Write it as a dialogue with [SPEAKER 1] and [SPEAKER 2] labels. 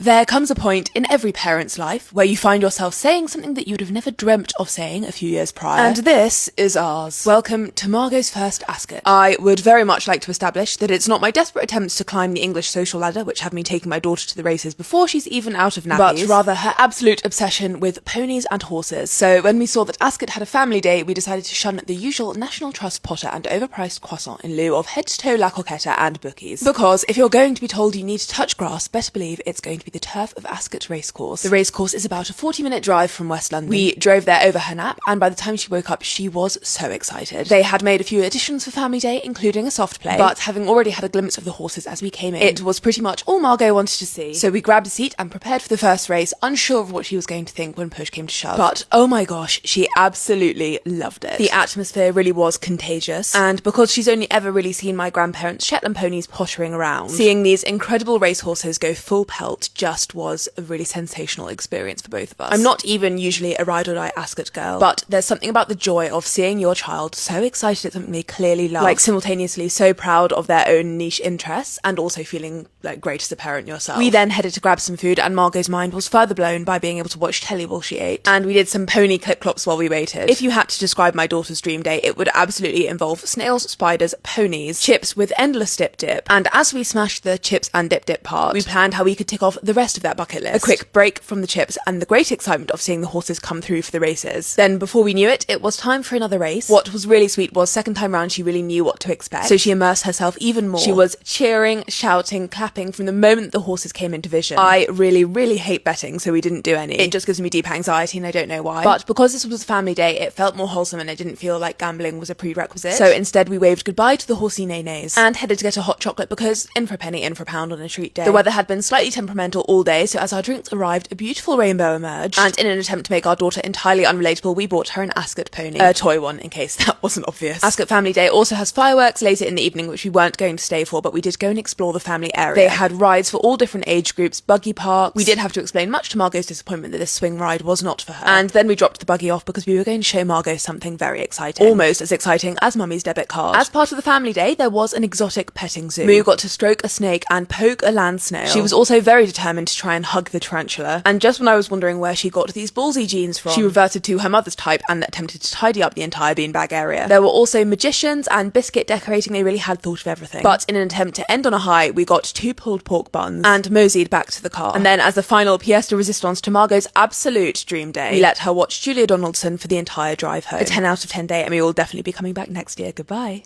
[SPEAKER 1] There comes a point in every parent's life where you find yourself saying something that you would have never dreamt of saying a few years prior. And this is ours. Welcome to Margot's first Ascot. I would very much like to establish that it's not my desperate attempts to climb the English social ladder which have me taking my daughter to the races before she's even out of nappies, but rather her absolute obsession with ponies and horses. So when we saw that Ascot had a family day, we decided to shun the usual National Trust potter and overpriced croissant in lieu of head-to-toe La Coquette and bookies. Because if you're going to be told you need to touch grass, better believe it's going to be the turf of Ascot Racecourse. The racecourse is about a 40-minute drive from West London. We drove there over her nap, and by the time she woke up, she was so excited. They had made a few additions for family day, including a soft play, but having already had a glimpse of the horses as we came in, it was pretty much all Margot wanted to see. So we grabbed a seat and prepared for the first race, unsure of what she was going to think when push came to shove. But oh my gosh, she absolutely loved it. The atmosphere really was contagious, and because she's only ever really seen my grandparents' Shetland ponies pottering around, seeing these incredible racehorses go full pelt just was a really sensational experience for both of us. I'm not even usually a ride or die Ascot girl, but there's something about the joy of seeing your child so excited at something they clearly love, like simultaneously so proud of their own niche interests and also feeling like great as a parent yourself. We then headed to grab some food, and Margot's mind was further blown by being able to watch telly while she ate, and we did some pony clip-clops while we waited. If you had to describe my daughter's dream day, it would absolutely involve snails, spiders, ponies, chips with endless dip, and as we smashed the chips and dip part, we planned how we could tick off the rest of that bucket list. A quick break from the chips and the great excitement of seeing the horses come through for the races. Then before we knew it, it was time for another race. What was really sweet was second time round she really knew what to expect, so she immersed herself even more. She was cheering, shouting, clapping from the moment the horses came into vision. I really hate betting, so we didn't do any. It just gives me deep anxiety and I don't know why. But because this was a family day, it felt more wholesome and it didn't feel like gambling was a prerequisite. So instead we waved goodbye to the horsey nays and headed to get a hot chocolate because in for a penny, in for a pound on a treat day. The weather had been slightly temperamental all day, so as our drinks arrived, a beautiful rainbow emerged, and in an attempt to make our daughter entirely unrelatable, we bought her an Ascot pony. A toy one, in case that wasn't obvious. Ascot Family Day also has fireworks later in the evening, which we weren't going to stay for, but we did go and explore the family area. They had rides for all different age groups, buggy parks. We did have to explain, much to Margot's disappointment, that this swing ride was not for her. And then we dropped the buggy off because we were going to show Margot something very exciting. Almost as exciting as Mummy's debit card. As part of the family day, there was an exotic petting zoo. Moo got to stroke a snake and poke a land snail. She was also very determined to try and hug the tarantula. And just when I was wondering where she got these ballsy genes from, she reverted to her mother's type and attempted to tidy up the entire beanbag area. There were also magicians and biscuit decorating. They really had thought of everything. But in an attempt to end on a high, we got 2 pulled pork buns and moseyed back to the car. And then as the final pièce de résistance to Margot's absolute dream day, we let her watch Julia Donaldson for the entire drive home. A 10 out of 10 day, and we will definitely be coming back next year. Goodbye.